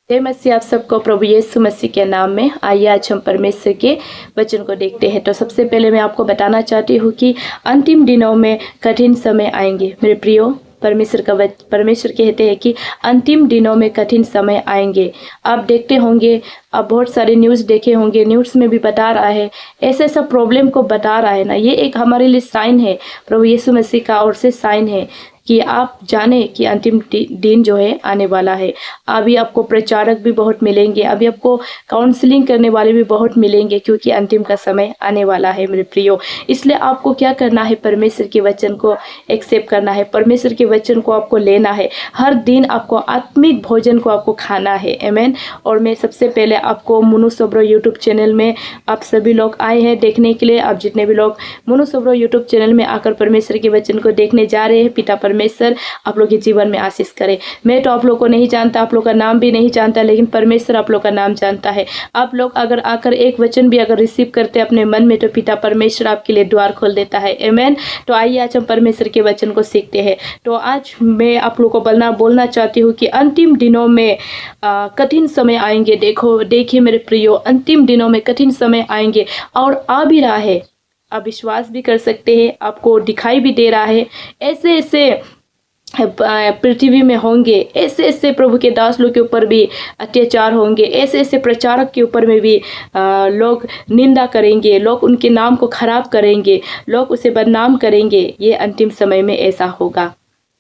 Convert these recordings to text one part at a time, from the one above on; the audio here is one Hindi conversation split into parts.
जय मसीह आप सबको प्रभु यीशु मसीह के नाम में। आइए आज हम परमेश्वर के वचन को देखते हैं। तो सबसे पहले मैं आपको बताना चाहती हूँ कि अंतिम दिनों में कठिन समय आएंगे। मेरे प्रियो, परमेश्वर कहते हैं कि अंतिम दिनों में कठिन समय आएंगे। आप देखते होंगे, आप बहुत सारे न्यूज़ देखे होंगे, न्यूज़ में भी बता रहा है, ऐसे ऐसा प्रॉब्लम को बता रहा है ना। ये एक हमारे लिए साइन है, प्रभु यीशु मसीह का ओर से साइन है कि आप जाने कि अंतिम दिन जो है आने वाला है। अभी आपको प्रचारक भी बहुत मिलेंगे, अभी आपको काउंसलिंग करने वाले भी बहुत मिलेंगे, क्योंकि अंतिम का समय आने वाला है मेरे प्रियो। इसलिए आपको क्या करना है, परमेश्वर के वचन को एक्सेप्ट करना है, परमेश्वर के वचन को आपको लेना है। हर दिन आपको आत्मिक भोजन को आपको खाना है। आमीन। और मैं सबसे पहले आपको मुनु सोब्रो यूट्यूब चैनल में आप सभी लोग आए हैं देखने के लिए। आप जितने भी लोग मुनु सोब्रो यूट्यूब चैनल में आकर परमेश्वर के वचन को देखने जा रहे हैं, पिता परमेश्वर आप लोग के जीवन में आशीष करे। मैं तो आप लोग को नहीं जानता, आप लोग का नाम भी नहीं जानता, लेकिन परमेश्वर आप लोग का नाम जानता है। आप लोग अगर आकर एक वचन भी अगर रिसीव करते अपने मन में, तो पिता परमेश्वर आपके लिए द्वार खोल देता है। आमीन। तो आइए आज हम परमेश्वर के वचन को सीखते हैं। तो आज मैं आप लोग को बोलना चाहती हूँ कि अंतिम दिनों में कठिन समय आएंगे। देखिए मेरे प्रियो, अंतिम दिनों में कठिन समय आएंगे और आ भी रहा है। आप विश्वास भी कर सकते हैं, आपको दिखाई भी दे रहा है। ऐसे ऐसे पृथ्वी में होंगे, ऐसे ऐसे प्रभु के दास लोग के ऊपर भी अत्याचार होंगे, ऐसे ऐसे प्रचारक के ऊपर में भी लोग निंदा करेंगे, लोग उनके नाम को खराब करेंगे, लोग उसे बदनाम करेंगे। ये अंतिम समय में ऐसा होगा।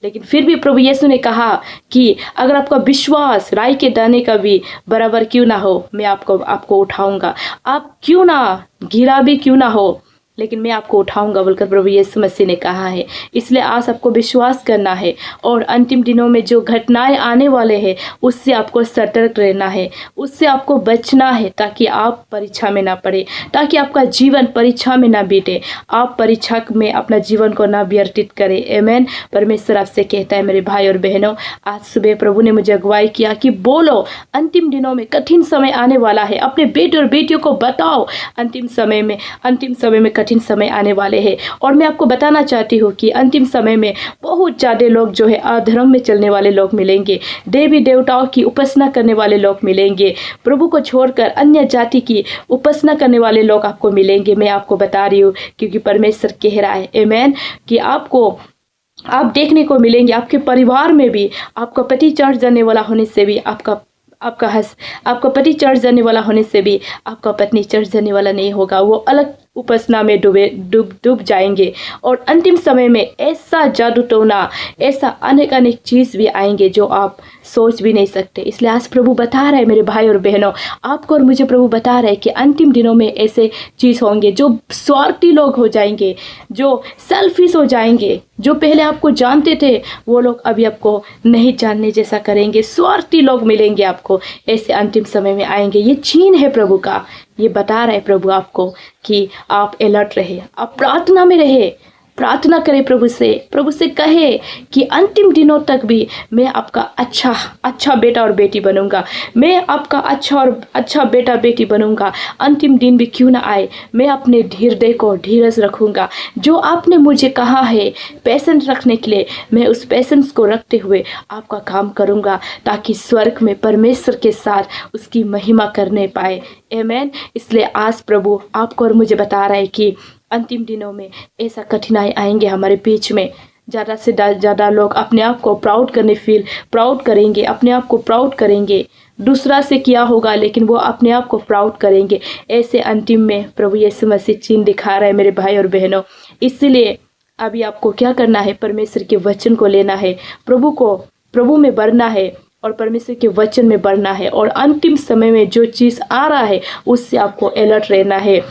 लेकिन फिर भी प्रभु यीशु ने कहा कि अगर आपका विश्वास राई के दाने का भी बराबर क्यों ना हो, मैं आपको उठाऊंगा। आप क्यों ना गिरा भी क्यों ना हो, लेकिन मैं आपको उठाऊंगा बोलकर प्रभु यीशु मसीह ने कहा है। इसलिए आज आपको विश्वास करना है और अंतिम दिनों में जो घटनाएं आने वाले हैं उससे आपको सतर्क रहना है, उससे आपको बचना है, ताकि आप परीक्षा में ना पड़े, ताकि आपका जीवन परीक्षा में ना बीते, आप परीक्षा में अपना जीवन को ना व्यतीत करें। आमीन। परमेश्वर आपसे कहता है मेरे भाई और बहनों, आज सुबह प्रभु ने मुझे अगुवाई किया कि बोलो अंतिम दिनों में कठिन समय आने वाला है। अपने बेटे और बेटियों को बताओ अंतिम समय में कठिन समय आने वाले हैं। और मैं आपको बताना चाहती हूँ कि अंतिम समय में बहुत ज़्यादा लोग जो है अधर्म में चलने वाले लोग मिलेंगे, देवी देवताओं की उपासना करने वाले लोग मिलेंगे, प्रभु को छोड़कर अन्य जाति की उपासना करने वाले लोग आपको मिलेंगे। मैं आपको बता रही हूँ, क्योंकि परमेश्वर कह रहा है आमीन कि आप देखने को मिलेंगे। आपके परिवार में भी आपका पति चढ़ जाने वाला होने से भी आपका पति चढ़ जाने वाला होने से भी आपका पत्नी चढ़ जाने वाला नहीं होगा। वो अलग उपासना में डूब जाएंगे। और अंतिम समय में ऐसा जादू टोना, ऐसा अनेक चीज़ भी आएंगे जो आप सोच भी नहीं सकते। इसलिए आज प्रभु बता रहे हैं मेरे भाई और बहनों, आपको और मुझे प्रभु बता रहे हैं कि अंतिम दिनों में ऐसे चीज़ होंगे जो स्वार्थी लोग हो जाएंगे, जो सेल्फिश हो जाएंगे, जो पहले आपको जानते थे वो लोग अभी आपको नहीं जानने जैसा करेंगे, स्वार्थी लोग मिलेंगे आपको। ऐसे अंतिम समय में आएंगे। ये चीन है प्रभु का, ये बता रहे प्रभु आपको कि आप अलर्ट रहे, आप प्रार्थना में रहे, प्रार्थना करें प्रभु से कहे कि अंतिम दिनों तक भी मैं आपका अच्छा बेटा और बेटी बनूंगा, मैं आपका अच्छा बेटा बेटी बनूंगा। अंतिम दिन भी क्यों ना आए, मैं अपने हृदय को धीरज रखूंगा। जो आपने मुझे कहा है पेशेंस रखने के लिए, मैं उस पेशेंस को रखते हुए आपका काम करूंगा, ताकि स्वर्ग में परमेश्वर के साथ उसकी महिमा करने पाए। आमीन। इसलिए आज प्रभु आपको और मुझे बता रहा है कि अंतिम दिनों में ऐसा कठिनाई आएंगे हमारे बीच में। ज़्यादा से ज़्यादा लोग अपने आप को प्राउड करेंगे, अपने आप को प्राउड करेंगे। दूसरा से किया होगा लेकिन वो अपने आप को प्राउड करेंगे। ऐसे अंतिम में प्रभु यीशु मसीह चिन्ह दिखा रहा है मेरे भाई और बहनों। इसलिए अभी आपको क्या करना है, परमेश्वर के वचन को लेना है, प्रभु में बढ़ना है और परमेश्वर के वचन में बढ़ना है। और अंतिम समय में जो चीज़ आ रहा है उससे आपको अलर्ट रहना है,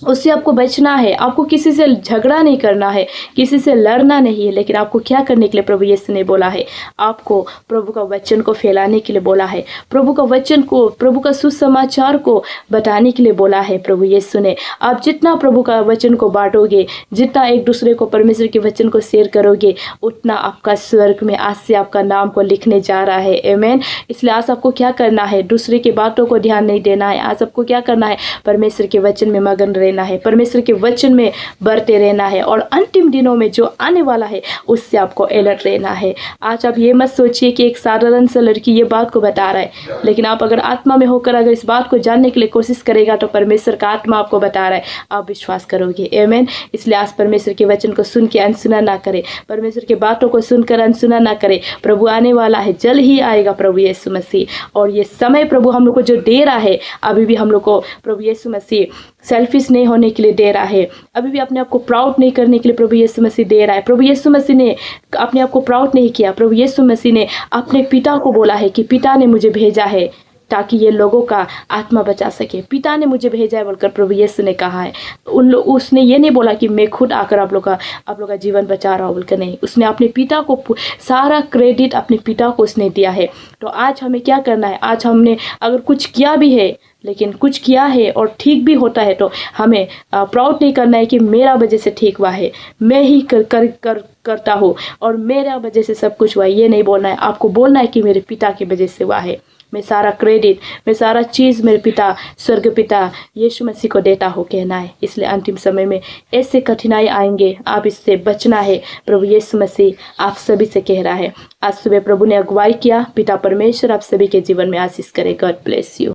उससे आपको बचना है। आपको किसी से झगड़ा नहीं करना है, किसी से लड़ना नहीं है, लेकिन आपको क्या करने के लिए प्रभु यीशु ने बोला है, आपको प्रभु का वचन को फैलाने के लिए बोला है, प्रभु का वचन को, प्रभु का सुसमाचार को बताने के लिए बोला है प्रभु यीशु ने। आप जितना प्रभु का वचन को बांटोगे, जितना एक दूसरे को परमेश्वर के वचन को शेयर करोगे, उतना आपका स्वर्ग में आज से आपका नाम को लिखने जा रहा है। आमीन। इसलिए आज आपको क्या करना है, दूसरे की बातों को ध्यान नहीं देना है। आज आपको क्या करना है, परमेश्वर के वचन में मगन रहना रहना है, परमेश्वर के वचन में बढ़ते रहना है और अंतिम दिनों में जो आने वाला है उससे आपको अलर्ट रहना है। आज आप ये मत सोचिए कि एक साधारण सा लड़की ये बात को बता रहा है, लेकिन आप अगर आत्मा में होकर अगर इस बात को जानने के लिए कोशिश करेगा तो परमेश्वर का आत्मा आपको बता रहा है, आप विश्वास करोगे। आमीन। इसलिए आज परमेश्वर के वचन को सुन के अनसुना ना करें, परमेश्वर की बातों को सुनकर अनसुना ना करें। प्रभु आने वाला है, जल्द ही आएगा प्रभु यीशु मसीह, और ये समय प्रभु हम लोग को जो दे रहा है, अभी भी हम लोग को प्रभु यीशु मसीह सेल्फिश नहीं होने के लिए दे रहा है, अभी भी अपने आप को प्राउड नहीं करने के लिए प्रभु यीशु मसीह दे रहा है। प्रभु यीशु मसीह ने अपने आप को प्राउड नहीं किया, प्रभु यीशु मसीह ने अपने पिता को बोला है कि पिता ने मुझे भेजा है ताकि ये लोगों का आत्मा बचा सके। पिता ने मुझे भेजा है बोलकर प्रभु यीशु ने कहा है। उसने ये नहीं बोला कि मैं खुद आकर आप लोग का जीवन बचा रहा हूँ बोलकर, नहीं, उसने अपने पिता को सारा क्रेडिट अपने पिता को उसने दिया है। तो आज हमें क्या करना है, आज हमने अगर कुछ किया भी है, लेकिन कुछ किया है और ठीक भी होता है, तो हमें प्राउड नहीं करना है कि मेरा वजह से ठीक हुआ है, मैं ही करता हूँ और मेरा वजह से सब कुछ हुआ है। ये नहीं बोलना है, आपको बोलना है कि मेरे पिता की वजह से हुआ है। मैं सारा क्रेडिट, मैं सारा चीज़ मेरे पिता, स्वर्ग पिता यीशु मसीह को देता हूँ कहना है। इसलिए अंतिम समय में ऐसे कठिनाई आएंगे, आप इससे बचना है। प्रभु यीशु मसीह आप सभी से कह रहा है। आज सुबह प्रभु ने अगुवाई किया। पिता परमेश्वर आप सभी के जीवन में आशीष करे। God bless you.